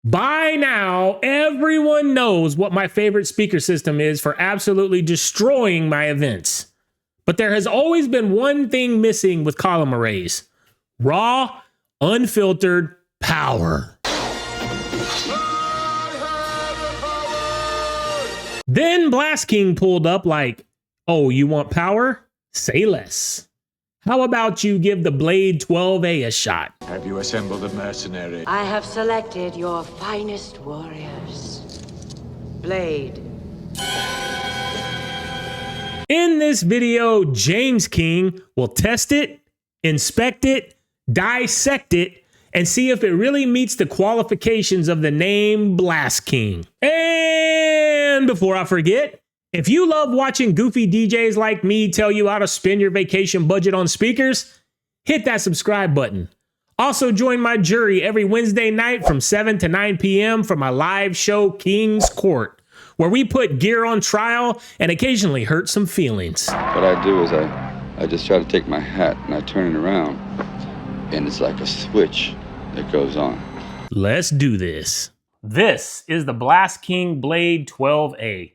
By now, everyone knows what my favorite speaker system is for absolutely destroying my events. But there has always been one thing missing with column arrays: raw, unfiltered power. Then BlastKing pulled up like, oh, you want power? Say less. How about you give the Blade 12A a shot? Have you assembled a mercenary? I have selected your finest warriors. Blade. In this video, James King will test it, inspect it, dissect it, and see if it really meets the qualifications of the name BlastKing. And before I forget, if you love watching goofy DJs like me tell you how to spend your vacation budget on speakers, hit that subscribe button. Also join my jury every Wednesday night from 7 to 9 p.m. for my live show King's Court, where we put gear on trial and occasionally hurt some feelings. What I do is I just try to take my hat and I turn it around, and it's like a switch that goes on. Let's do this. This is the BlastKing Blade 12A.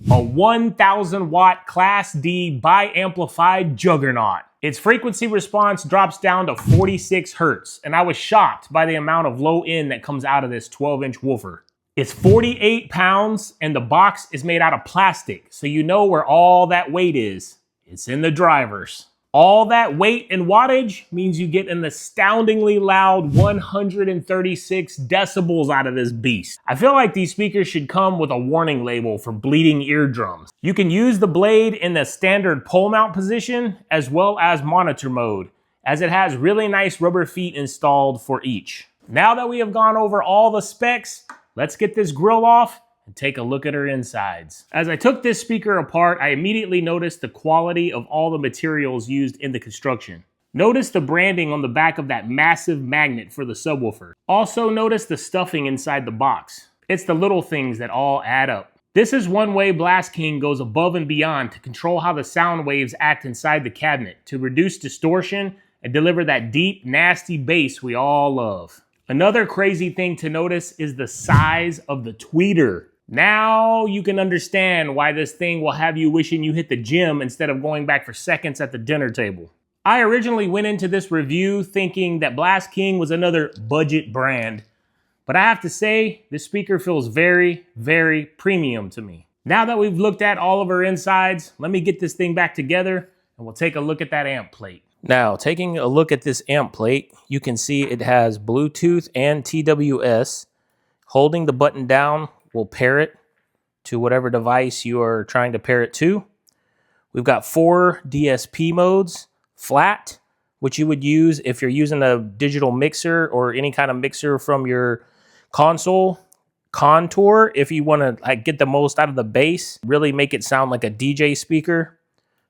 A 1,000 watt Class D bi-amplified juggernaut. Its frequency response drops down to 46 hertz, and I was shocked by the amount of low end that comes out of this 12-inch woofer. It's 48 pounds, and the box is made out of plastic, so you know where all that weight is. It's in the drivers. All that weight and wattage means you get an astoundingly loud 136 decibels out of this beast. I feel like these speakers should come with a warning label for bleeding eardrums. You can use the Blade in the standard pole mount position as well as monitor mode, as it has really nice rubber feet installed for each. Now that we have gone over all the specs, let's get this grill off and take a look at her insides. As I took this speaker apart, I immediately noticed the quality of all the materials used in the construction. Notice the branding on the back of that massive magnet for the subwoofer. Also notice the stuffing inside the box. It's the little things that all add up. This is one way BlastKing goes above and beyond to control how the sound waves act inside the cabinet, to reduce distortion and deliver that deep, nasty bass we all love. Another crazy thing to notice is the size of the tweeter. Now you can understand why this thing will have you wishing you hit the gym instead of going back for seconds at the dinner table. I originally went into this review thinking that BlastKing was another budget brand, but I have to say this speaker feels very, very premium to me. Now that we've looked at all of her insides, let me get this thing back together and we'll take a look at that amp plate. Now, taking a look at this amp plate, you can see it has Bluetooth and TWS. Holding the button down will pair it to whatever device you are trying to pair it to. We've got 4 DSP modes: flat, which you would use if you're using a digital mixer or any kind of mixer from your console; contour, if you want to get the most out of the bass, really make it sound like a DJ speaker;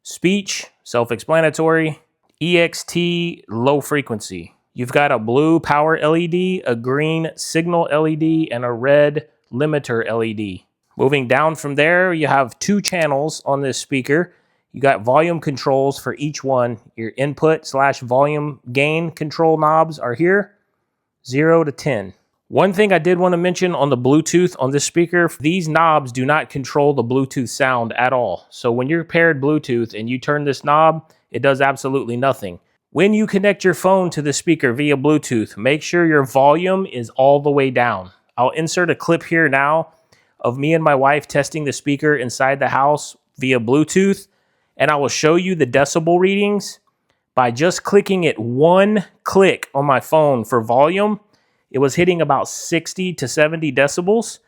speech, self-explanatory; EXT, low frequency. You've got a blue power LED, a green signal LED, and a red limiter LED. Moving down from there, you have 2 channels on this speaker. You got volume controls for each one. Your input/volume gain control knobs are here, 0 to 10. One thing I did want to mention on the Bluetooth on this speaker, these knobs do not control the Bluetooth sound at all. So when you're paired Bluetooth and you turn this knob, it does absolutely nothing. When you connect your phone to the speaker via Bluetooth, make sure your volume is all the way down. I'll insert a clip here now of me and my wife testing the speaker inside the house via Bluetooth, and I will show you the decibel readings. By just clicking it 1 click on my phone for volume, it was hitting about 60 to 70 decibels.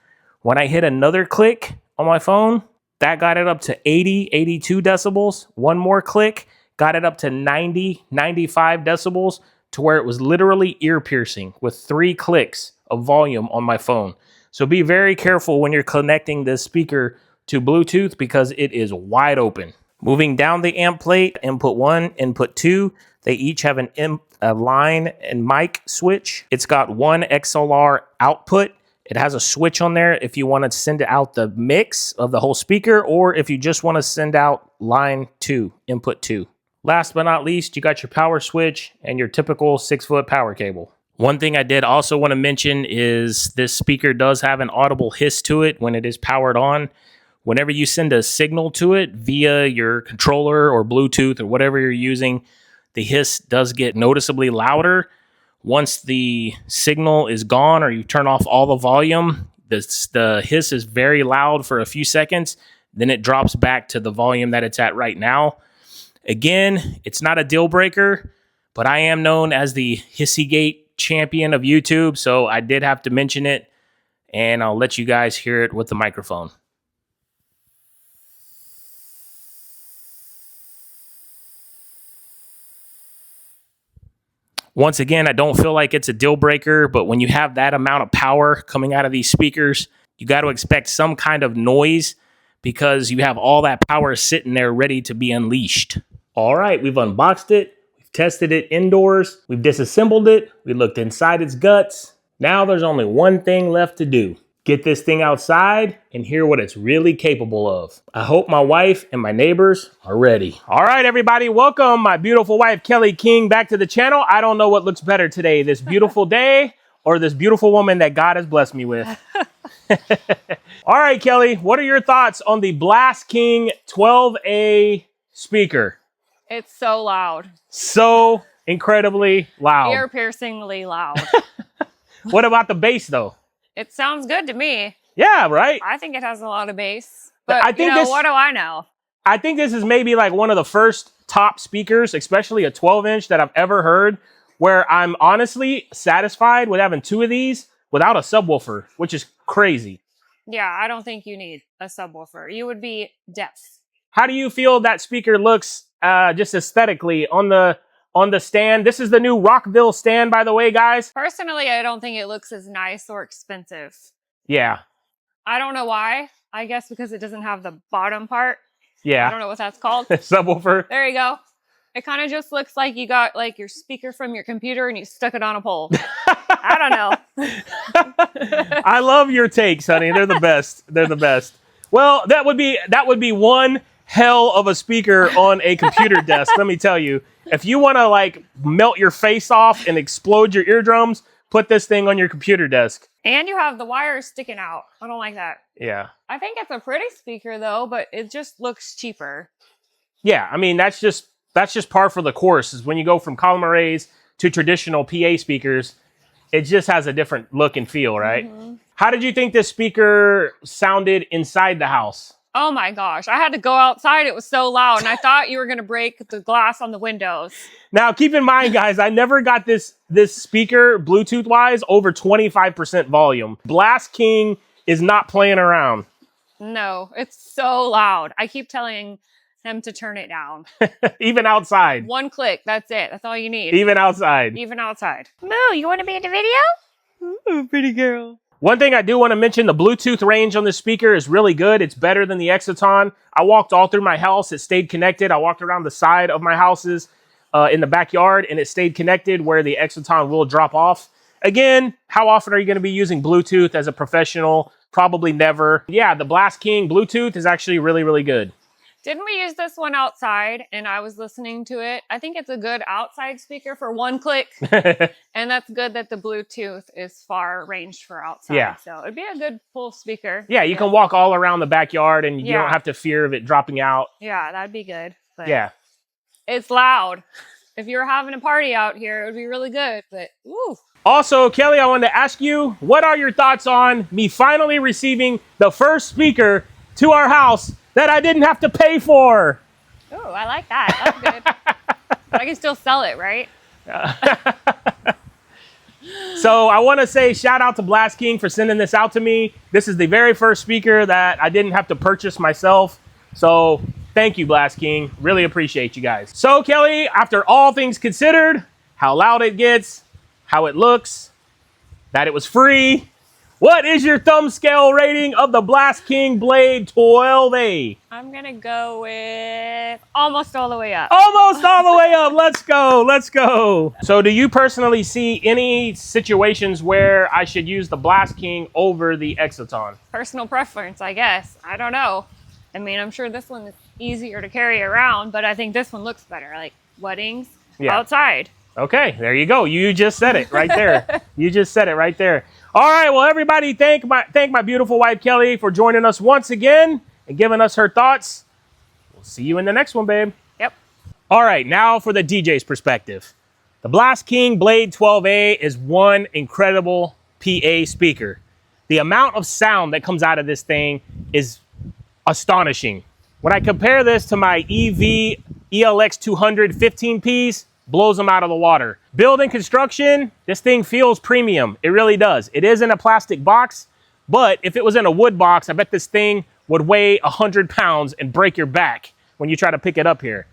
When I hit another click on my phone, that got it up to 80, 82 decibels. One more click got it up to 90, 95 decibels, to where it was literally ear piercing with 3 clicks of volume on my phone. So be very careful when you're connecting this speaker to Bluetooth because it is wide open. Moving down the amp plate, input 1, input 2, they each have a line and mic switch. It's got 1 XLR output. It has a switch on there if you want to send out the mix of the whole speaker, or if you just want to send out line 2, input 2. Last but not least, you got your power switch and your typical 6-foot power cable. One thing I did also want to mention is this speaker does have an audible hiss to it when it is powered on. Whenever you send a signal to it via your controller or Bluetooth or whatever you're using, the hiss does get noticeably louder. Once the signal is gone or you turn off all the volume, the hiss is very loud for a few seconds. Then it drops back to the volume that it's at right now. Again, it's not a deal breaker, but I am known as the Hissygate champion of YouTube, so I did have to mention it, and I'll let you guys hear it with the microphone. Once again, I don't feel like it's a deal breaker, but when you have that amount of power coming out of these speakers, you got to expect some kind of noise because you have all that power sitting there ready to be unleashed. All right, we've unboxed it. We've tested it indoors. We've disassembled it. We looked inside its guts. Now there's only one thing left to do. Get this thing outside and hear what it's really capable of. I hope my wife and my neighbors are ready. All right, everybody, welcome my beautiful wife, Kelly King, back to the channel. I don't know what looks better today, this beautiful day or this beautiful woman that God has blessed me with. All right, Kelly, what are your thoughts on the BlastKing 12A speaker? It's so loud. So incredibly loud. Ear-piercingly loud. What about the bass, though? It sounds good to me. Yeah, right? I think it has a lot of bass. But, I think what do I know? I think this is maybe like one of the first top speakers, especially a 12-inch that I've ever heard, where I'm honestly satisfied with having two of these without a subwoofer, which is crazy. Yeah, I don't think you need a subwoofer. You would be deaf. How do you feel that speaker looks just aesthetically on the stand? This is the new Rockville stand, by the way, guys. Personally, I don't think it looks as nice or expensive. Yeah. I don't know why. I guess because it doesn't have the bottom part. Yeah. I don't know what that's called. Subwoofer. There you go. It kind of just looks like you got like your speaker from your computer and you stuck it on a pole. I don't know. I love your takes, honey. They're the best. They're the best. Well, that would be one hell of a speaker on a computer desk, let me tell you. If you want to like melt your face off and explode your eardrums, put this thing on your computer desk. And you have the wires sticking out. I don't like that. Yeah. I think it's a pretty speaker though, but it just looks cheaper. Yeah, I mean that's just par for the course. Is when you go from column arrays to traditional PA speakers, it just has a different look and feel, right? Mm-hmm. How did you think this speaker sounded inside the house? Oh my gosh, I had to go outside. It was so loud, and I thought you were going to break the glass on the windows. Now, keep in mind, guys, I never got this speaker, Bluetooth-wise, over 25% volume. BlastKing is not playing around. No, it's so loud. I keep telling him to turn it down. Even outside. One click, that's it. That's all you need. Even outside. Even outside. Moo, you want to be in the video? Ooh, pretty girl. One thing I do want to mention, the Bluetooth range on this speaker is really good. It's better than the Exciton. I walked all through my house. It stayed connected. I walked around the side of my houses in the backyard, and it stayed connected where the Exciton will drop off. Again, how often are you going to be using Bluetooth as a professional? Probably never. Yeah, the BlastKing Bluetooth is actually really, really good. Didn't we use this one outside and I was listening to it? I think it's a good outside speaker for one click. And that's good that the Bluetooth is far ranged for outside. Yeah. So it'd be a good full speaker. Yeah, you can walk all around the backyard and you don't have to fear of it dropping out. Yeah, that'd be good. But yeah. It's loud. If you were having a party out here, it would be really good. But woo. Also, Kelly, I wanted to ask you, what are your thoughts on me finally receiving the first speaker to our house that I didn't have to pay for? Oh, I like that. That's good. But I can still sell it, right? So I want to say shout out to BlastKing for sending this out to me. This is the very first speaker that I didn't have to purchase myself. So thank you, BlastKing. Really appreciate you guys. So Kelly, after all things considered, how loud it gets, how it looks, that it was free, what is your thumb scale rating of the BlastKing Blade 12A? I'm going to go with almost all the way up. Almost all the way up. Let's go. Let's go. So do you personally see any situations where I should use the BlastKing over the Exciton? Personal preference, I guess. I don't know. I mean, I'm sure this one is easier to carry around, but I think this one looks better. Like weddings, outside. Okay, there you go. You just said it right there. You just said it right there. All right, well, everybody, thank my beautiful wife, Kelly, for joining us once again and giving us her thoughts. We'll see you in the next one, babe. Yep. All right, now for the DJ's perspective. The BlastKing Blade 12A is one incredible PA speaker. The amount of sound that comes out of this thing is astonishing. When I compare this to my EV ELX 200 15Ps, blows them out of the water. Building construction, this thing feels premium. It really does. It is in a plastic box, but if it was in a wood box, I bet this thing would weigh 100 pounds and break your back when you try to pick it up here.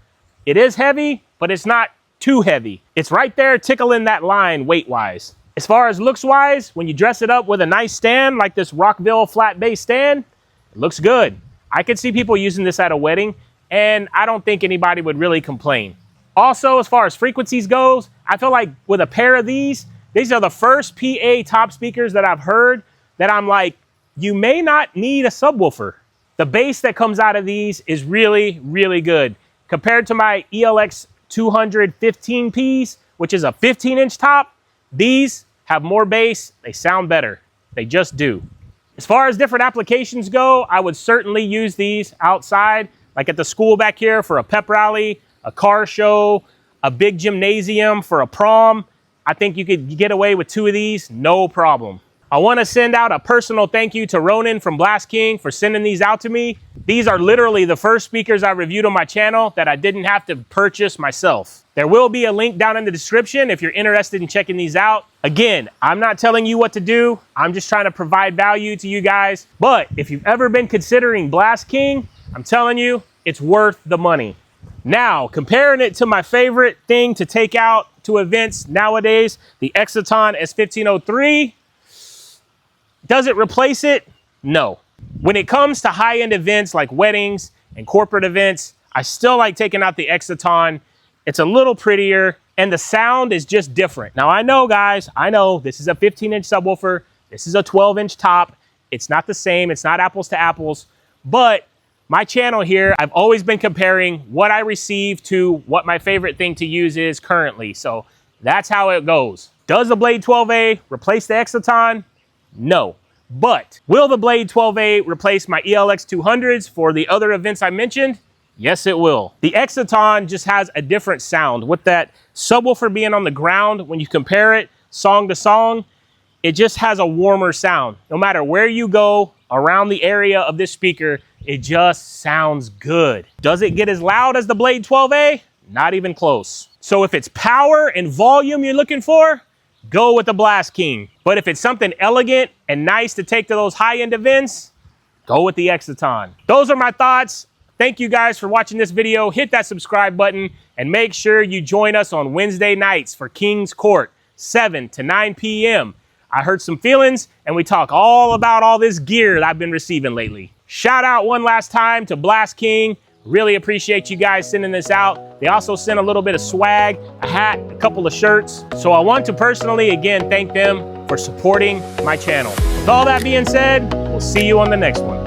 It is heavy, but it's not too heavy. It's right there tickling that line weight-wise. As far as looks-wise, when you dress it up with a nice stand like this Rockville flat base stand, it looks good. I could see people using this at a wedding, and I don't think anybody would really complain. Also, as far as frequencies goes, I feel like with a pair of these are the first PA top speakers that I've heard that I'm like, you may not need a subwoofer. The bass that comes out of these is really, really good. Compared to my ELX 200 15Ps, which is a 15-inch top, these have more bass, they sound better. They just do. As far as different applications go, I would certainly use these outside, like at the school back here for a pep rally, a car show, a big gymnasium for a prom. I think you could get away with 2 of these, no problem. I want to send out a personal thank you to Ronan from BlastKing for sending these out to me. These are literally the first speakers I reviewed on my channel that I didn't have to purchase myself. There will be a link down in the description if you're interested in checking these out. Again, I'm not telling you what to do. I'm just trying to provide value to you guys. But if you've ever been considering BlastKing, I'm telling you, it's worth the money. Now, comparing it to my favorite thing to take out to events nowadays, the Exciton S1503, does it replace it? No. When it comes to high-end events like weddings and corporate events, I still like taking out the Exciton. It's a little prettier, and the sound is just different. Now, I know, guys, I know this is a 15-inch subwoofer. This is a 12-inch top. It's not the same. It's not apples to apples. But my channel here, I've always been comparing what I receive to what my favorite thing to use is currently. So that's how it goes. Does the Blade 12A replace the Exciton? No. But will the Blade 12A replace my ELX 200s for the other events I mentioned? Yes, it will. The Exciton just has a different sound. With that subwoofer being on the ground, when you compare it song to song, it just has a warmer sound. No matter where you go around the area of this speaker, it just sounds good. Does it get as loud as the Blade 12A? Not even close. So if it's power and volume you're looking for, go with the BlastKing. But if it's something elegant and nice to take to those high-end events, go with the Exciton. Those are my thoughts. Thank you guys for watching this video. Hit that subscribe button and make sure you join us on Wednesday nights for King's Court, 7 to 9 p.m. I hurt some feelings and we talk all about all this gear that I've been receiving lately. Shout out one last time to BlastKing. Really appreciate you guys sending this out. They also sent a little bit of swag, a hat, a couple of shirts. So I want to personally, again, thank them for supporting my channel. With all that being said, we'll see you on the next one.